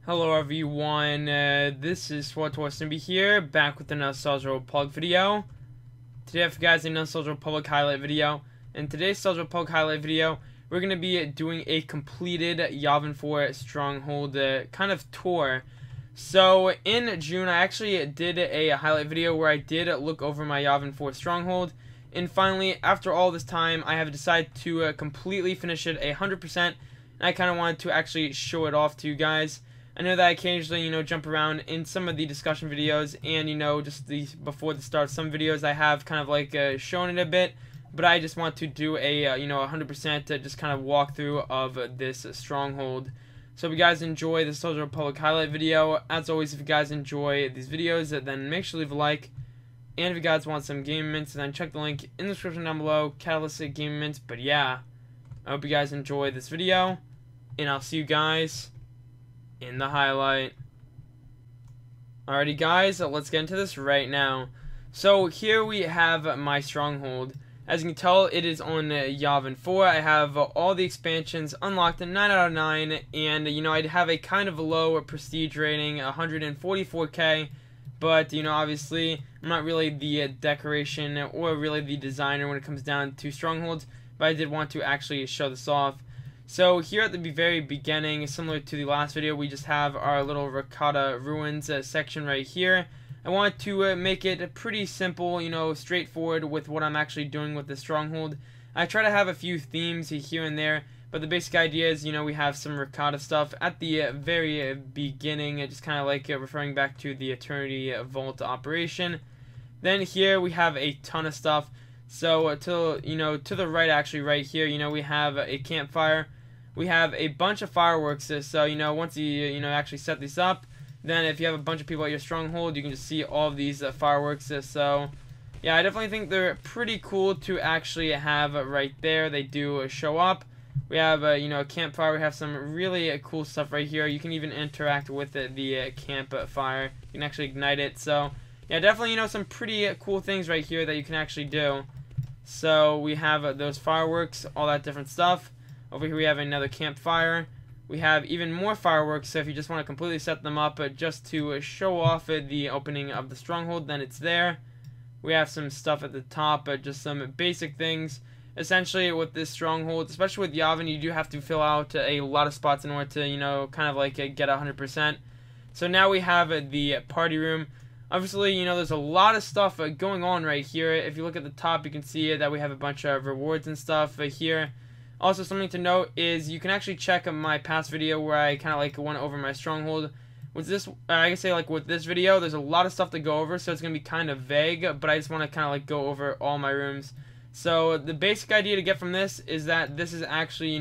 Hello everyone, this is Supersnoopy here, back with another SWTOR Republic video. Today I have for you guys another SWTOR Republic highlight video. In today's SWTOR Republic highlight video, we're going to be doing a completed Yavin Stronghold kind of tour. So in June I actually did a highlight video where I did look over my Yavin Stronghold. And finally, after all this time, I have decided to completely finish it 100%. And I kind of wanted to actually show it off to you guys. I know that I occasionally, jump around in some of the discussion videos, and, just before the start of some videos, I have kind of like shown it a bit, but I just want to do a, 100% just kind of walkthrough of this stronghold. So if you guys enjoy this SWTOR Republic highlight video, as always, if you guys enjoy these videos, then make sure to leave a like, and if you guys want some game mints, then check the link in the description down below, Catalyst Game Mints. But yeah, I hope you guys enjoy this video, and I'll see you guys in the highlight. Alrighty guys, let's get into this right now. So here we have my stronghold. As you can tell, it is on Yavin 4. I have all the expansions unlocked at 9 out of 9, and I'd have a kind of low prestige rating, 144k, but obviously I'm not really the decoration or really the designer when it comes down to strongholds, but I did want to actually show this off. So here at the very beginning, similar to the last video, we just have our little Ricotta Ruins section right here. I want to make it pretty simple, straightforward with what I'm actually doing with the stronghold. I try to have a few themes here and there, but the basic idea is, we have some Ricotta stuff at the very beginning, just kind of like referring back to the Eternity Vault operation. Then here we have a ton of stuff. So to the right, actually right here, we have a campfire. We have a bunch of fireworks. So once you actually set these up, then if you have a bunch of people at your stronghold, you can just see all of these fireworks. So yeah, I definitely think they're pretty cool to actually have right there. They do show up. We have a campfire. We have some really cool stuff right here. You can even interact with the campfire. You can actually ignite it. So yeah, definitely some pretty cool things right here that you can actually do. So we have those fireworks, all that different stuff. Over here we have another campfire. We have even more fireworks, so if you just want to completely set them up just to show off the opening of the stronghold, then it's there. We have some stuff at the top, just some basic things. Essentially with this stronghold, especially with Yavin, you do have to fill out a lot of spots in order to, kind of like get 100%. So now we have the party room. Obviously, there's a lot of stuff going on right here. If you look at the top, you can see that we have a bunch of rewards and stuff here. Also, something to note is you can actually check my past video where I kind of like went over my stronghold. With this, I can say like with this video, there's a lot of stuff to go over, so it's going to be kind of vague, but I just want to kind of like go over all my rooms. So the basic idea to get from this is that this is actually,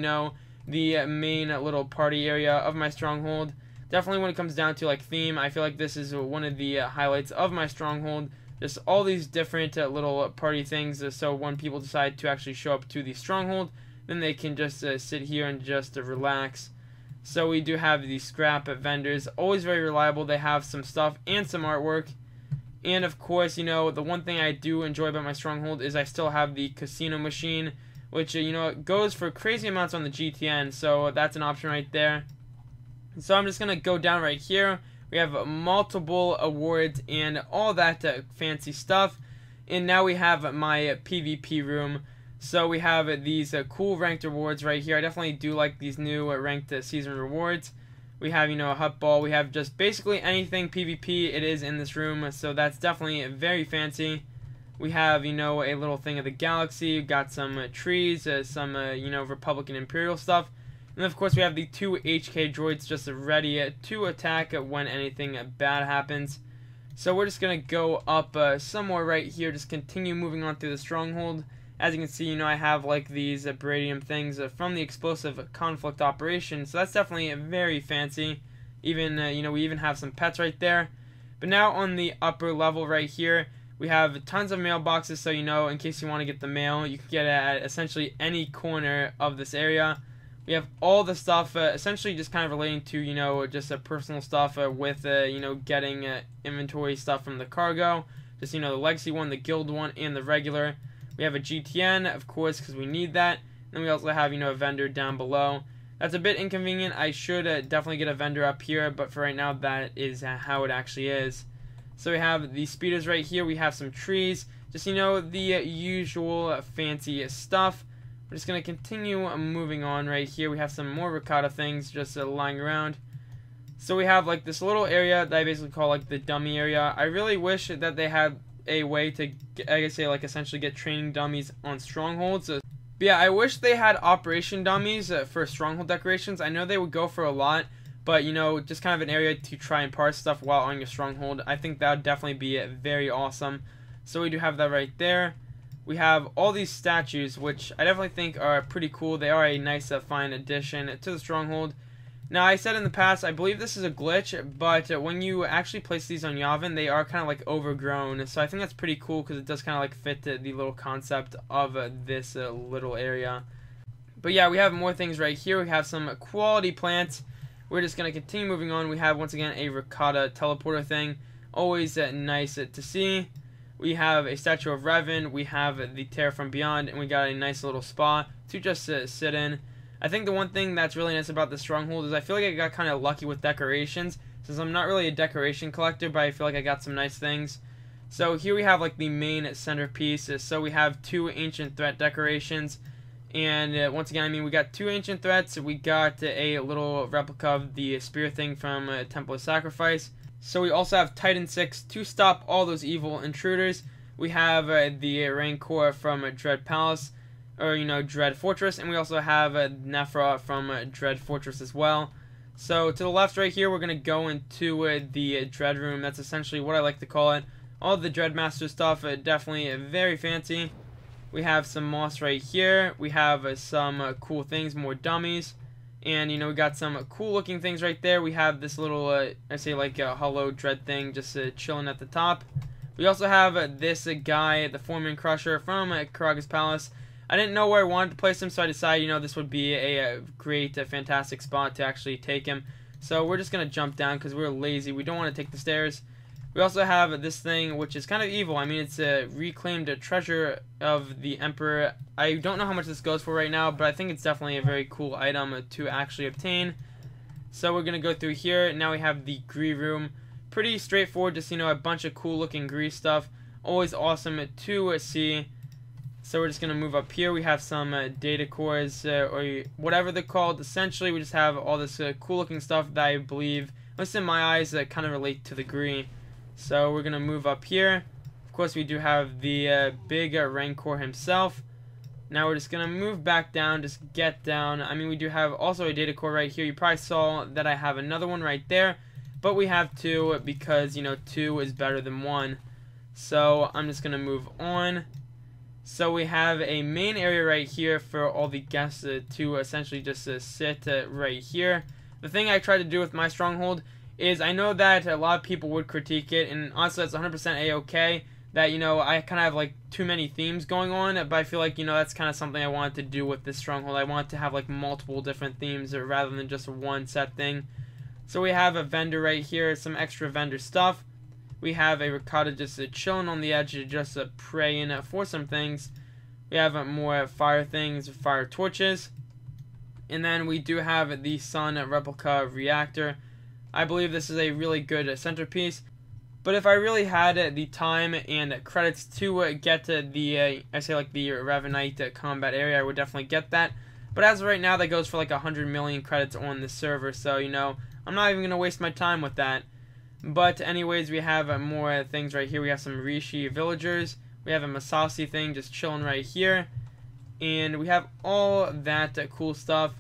the main little party area of my stronghold. Definitely when it comes down to like theme, I feel like this is one of the highlights of my stronghold. Just all these different little party things, so when people decide to actually show up to the stronghold, then they can just sit here and just relax. So we do have these scrap vendors, always very reliable. They have some stuff and some artwork. And of course, the one thing I do enjoy about my stronghold is I still have the casino machine, which, it goes for crazy amounts on the GTN, so that's an option right there. So I'm just going to go down right here. We have multiple awards and all that fancy stuff. And now we have my PvP room. So we have these cool ranked rewards right here. I definitely do like these new ranked season rewards. We have, a hut ball. We have just basically anything PvP it is in this room. So that's definitely very fancy. We have, a little thing of the galaxy. We've got some trees, some, Republican Imperial stuff. And of course we have the 2 HK droids just ready to attack when anything bad happens. So we're just going to go up somewhere right here, just continue moving on through the stronghold. As you can see, I have like these Bradium things from the explosive conflict operation, so that's definitely very fancy. Even, we even have some pets right there. But now on the upper level right here, we have tons of mailboxes, so in case you want to get the mail, you can get it at essentially any corner of this area. We have all the stuff, essentially just kind of relating to, just personal stuff with, getting inventory stuff from the cargo. Just, the legacy one, the guild one, and the regular. We have a GTN, of course, because we need that. Then we also have, a vendor down below. That's a bit inconvenient. I should definitely get a vendor up here, but for right now, that is how it actually is. So we have the speeders right here. We have some trees. Just, the usual fancy stuff. We're just going to continue moving on right here. We have some more ricotta things just lying around. So we have like this little area that I basically call like the dummy area. I really wish that they had a way to, I guess, like essentially get training dummies on strongholds. But yeah, I wish they had operation dummies for stronghold decorations. I know they would go for a lot, but just kind of an area to try and parse stuff while on your stronghold. I think that would definitely be very awesome. So we do have that right there. We have all these statues, which I definitely think are pretty cool. They are a nice, fine addition to the stronghold. Now, I said in the past, I believe this is a glitch, but when you actually place these on Yavin, they are kind of like overgrown. So I think that's pretty cool because it does kind of like fit the little concept of this little area. But yeah, we have more things right here. We have some quality plants. We're just going to continue moving on. We have, once again, a ricotta teleporter thing. Always nice to see. We have a statue of Revan. We have the Terror from Beyond, and we got a nice little spa to just sit in. I think the one thing that's really nice about the stronghold is I feel like I got kind of lucky with decorations, since I'm not really a decoration collector, but I feel like I got some nice things. So here we have like the main centerpiece. So we have 2 ancient threat decorations, and once again, I mean, we got 2 ancient threats. We got a little replica of the spear thing from Temple of Sacrifice. So we also have Titan 6 to stop all those evil intruders. We have the Rancor from Dread Palace, or Dread Fortress, and we also have Nephra from Dread Fortress as well. So to the left right here, we're going to go into the Dread Room. That's essentially what I like to call it. All the Dreadmaster stuff, definitely very fancy. We have some moss right here. We have some cool things, more dummies. And, we got some cool looking things right there. We have this little, I say like a hollow Dread thing just chilling at the top. We also have this guy, the Foreman Crusher from Karaga's Palace. I didn't know where I wanted to place him, so I decided, this would be a great, fantastic spot to actually take him. So we're just going to jump down because we're lazy. We don't want to take the stairs. We also have this thing, which is kind of evil. I mean, it's a reclaimed treasure of the Emperor. I don't know how much this goes for right now, but I think it's definitely a very cool item to actually obtain. So we're going to go through here. Now we have the Gree Room. Pretty straightforward, just, a bunch of cool looking Gree stuff. Always awesome to see. So we're just going to move up here. We have some data cores, or whatever they're called. Essentially, we just have all this cool looking stuff that I believe, at least in my eyes, kind of relate to the Gree. So we're going to move up here. Of course, we do have the big Rancor himself. Now we're just going to move back down, just get down. I mean, we do have also a data core right here. You probably saw that I have another one right there. But we have 2 because, 2 is better than 1. So I'm just going to move on. So we have a main area right here for all the guests to essentially just sit right here. The thing I tried to do with my stronghold is I know that a lot of people would critique it, and honestly that's 100% a-okay, that, I kind of have like too many themes going on, but I feel like, that's kind of something I wanted to do with this stronghold. I want to have like multiple different themes rather than just one set thing. So we have a vendor right here, some extra vendor stuff. We have a ricotta just chilling on the edge, just praying for some things. We have more fire things, fire torches. And then we do have the sun replica reactor. I believe this is a really good centerpiece. But if I really had the time and credits to get to the, I say like the Ravenite combat area, I would definitely get that. But as of right now, that goes for like 100 million credits on the server. So, I'm not even going to waste my time with that. But anyways, we have more things right here. We have some Rishi villagers. We have a Masasi thing just chilling right here. And we have all that cool stuff.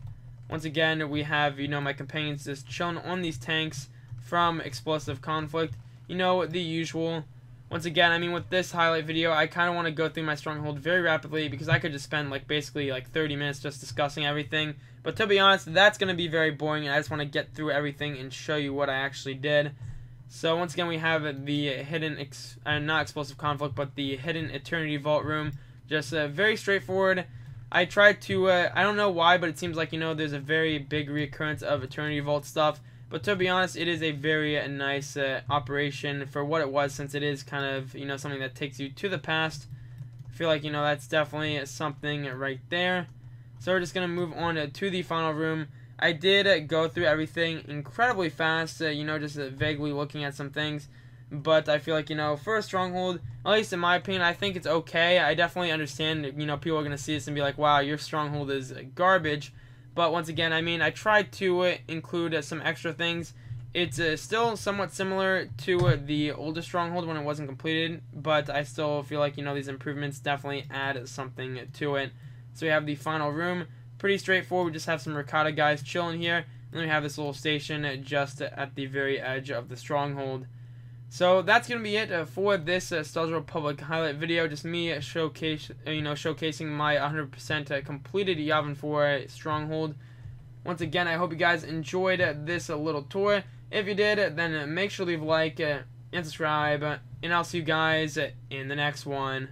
Once again, we have, my companions just chilling on these tanks from Explosive Conflict. The usual. Once again, I mean, with this highlight video, I kind of want to go through my stronghold very rapidly because I could just spend like basically like 30 minutes just discussing everything. But to be honest, that's going to be very boring, and I just want to get through everything and show you what I actually did. So once again, we have the hidden, not Explosive Conflict, but the hidden Eternity Vault room. Just very straightforward. I tried to, I don't know why, but it seems like, there's a very big reoccurrence of Eternity Vault stuff. But to be honest, it is a very nice operation for what it was, since it is kind of, something that takes you to the past. I feel like, that's definitely something right there. So we're just going to move on to the final room. I did go through everything incredibly fast, just vaguely looking at some things. But I feel like, for a stronghold, at least in my opinion, I think it's okay. I definitely understand, people are going to see this and be like, wow, your stronghold is garbage. But once again, I tried to include some extra things. It's still somewhat similar to the older stronghold when it wasn't completed, but I still feel like, these improvements definitely add something to it. So we have the final room. Pretty straightforward. We just have some ricotta guys chilling here. And then we have this little station just at the very edge of the stronghold. So that's going to be it for this Star Wars Republic highlight video. Just me showcasing my 100% completed Yavin 4 Stronghold. Once again, I hope you guys enjoyed this little tour. If you did, then make sure to leave a like and subscribe. And I'll see you guys in the next one.